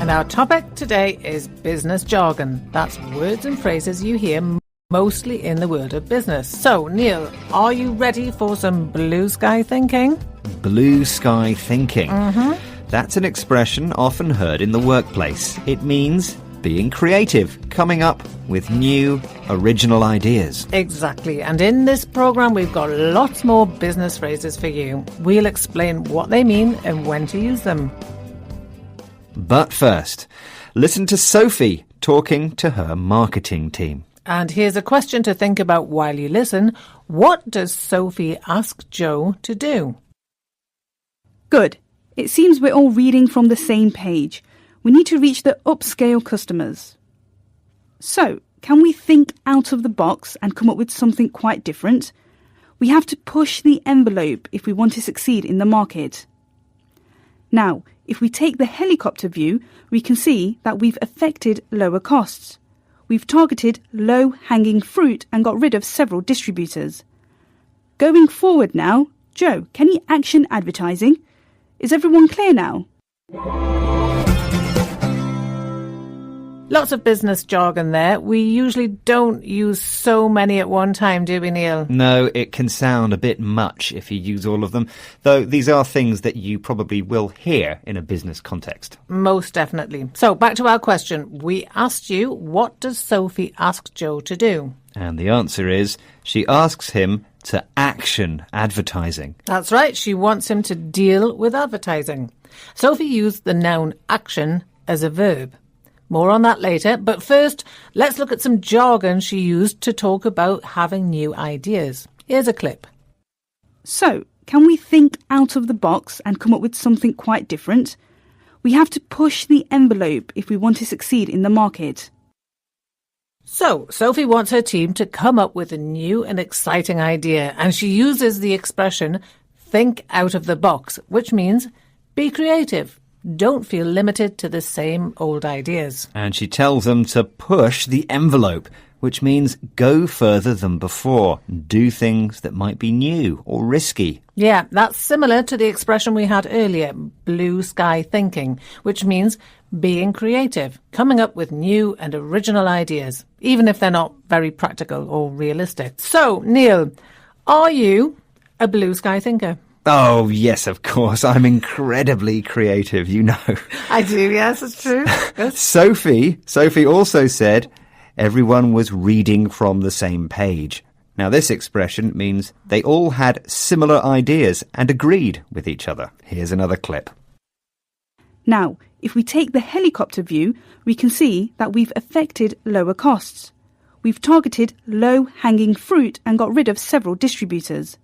And our topic today is business jargon. That's words and phrases you hear mostly in the world of business. So, Neil, are you ready for some blue sky thinking? Blue sky thinking. Mm-hmm. That's an expression often heard in the workplace. It means being creative, coming up with new, original ideas. Exactly. And in this programme, we've got lots more business phrases for you. We'll explain what they mean and when to use them. But first, listen to Sophie talking to her marketing team. And here's a question to think about while you listen. What does Sophie ask Joe to do? Good. It seems we're all reading from the same page. We need to reach the upscale customers. So, can we think out of the box and come up with something quite different? We have to push the envelope if we want to succeed in the market. Now, if we take the helicopter view, we can see that we've affected lower costs. We've targeted low-hanging fruit and got rid of several distributors. Going forward now, Joe, can you action advertising? Is everyone clear now? Lots of business jargon there. We usually don't use so many at one time, do we, Neil? No, it can sound a bit much if you use all of them, though these are things that you probably will hear in a business context. Most definitely. So, back to our question. We asked you, what does Sophie ask Joe to do? And the answer is, she asks him to action advertising. That's right. She wants him to deal with advertising. Sophie used the noun action as a verb. More on that later, but first, let's look at some jargon she used to talk about having new ideas. Here's a clip. So, can we think out of the box and come up with something quite different? We have to push the envelope if we want to succeed in the market. So, Sophie wants her team to come up with a new and exciting idea, and she uses the expression, think out of the box, which means be creative. Don't feel limited to the same old ideas. And she tells them to push the envelope, which means go further than before, do things that might be new or risky. Yeah, that's similar to the expression we had earlier, blue sky thinking, which means being creative, coming up with new and original ideas, even if they're not very practical or realistic. So, Neil, are you a blue sky thinker? Oh, yes, of course. I'm incredibly creative, you know. I do, yes, it's true. Yes. Sophie also said everyone was reading from the same page. Now, this expression means they all had similar ideas and agreed with each other. Here's another clip. Now, if we take the helicopter view, we can see that we've affected lower costs. We've targeted low-hanging fruit and got rid of several distributors.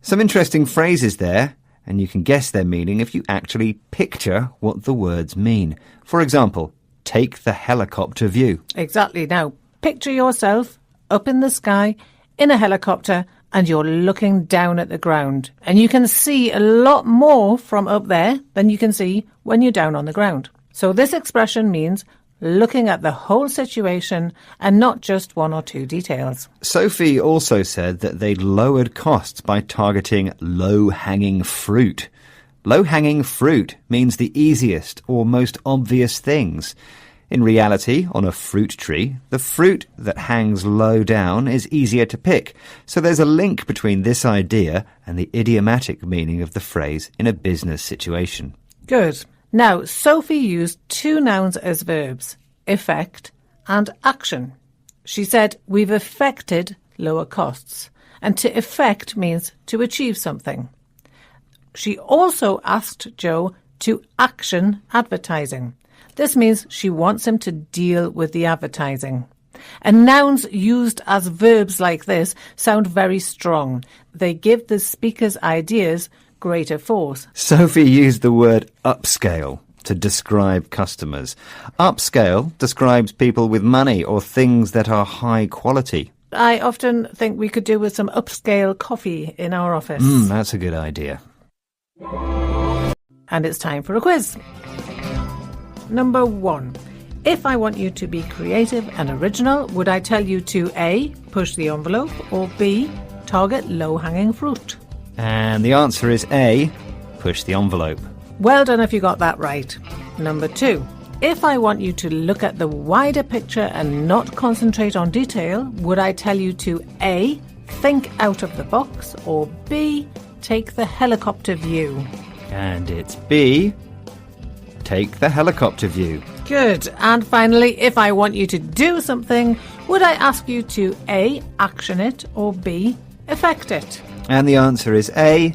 Some interesting phrases there, and you can guess their meaning if you actually picture what the words mean. For example, take the helicopter view. Exactly. Now, picture yourself up in the sky in a helicopter and you're looking down at the ground. And you can see a lot more from up there than you can see when you're down on the ground. So this expression means looking at the whole situation and not just one or two details. Sophie also said that they'd lowered costs by targeting low-hanging fruit. Low-hanging fruit means the easiest or most obvious things. In reality, on a fruit tree, the fruit that hangs low down is easier to pick. So there's a link between this idea and the idiomatic meaning of the phrase in a business situation. Good. Now, Sophie used two nouns as verbs, effect and action. She said, we've affected lower costs. And to effect means to achieve something. She also asked Joe to action advertising. This means she wants him to deal with the advertising. And nouns used as verbs like this sound very strong. They give the speaker's ideas greater force. Sophie used the word upscale to describe customers. Upscale describes people with money or things that are high quality. I often think we could do with some upscale coffee in our office. That's a good idea. And it's time for a quiz. Number 1. If I want you to be creative and original, would I tell you to A, push the envelope, or B, target low-hanging fruit? And the answer is A, push the envelope. Well done if you got that right. Number 2. If I want you to look at the wider picture and not concentrate on detail, would I tell you to A. think out of the box, or B. take the helicopter view? And it's B. take the helicopter view. Good. And finally, if I want you to do something, would I ask you to A. action it, or B. effect it? And the answer is A.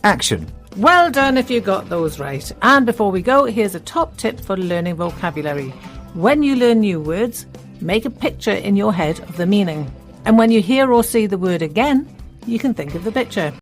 action. Well done if you got those right. And before we go, here's a top tip for learning vocabulary. When you learn new words, make a picture in your head of the meaning. And when you hear or see the word again, you can think of the picture.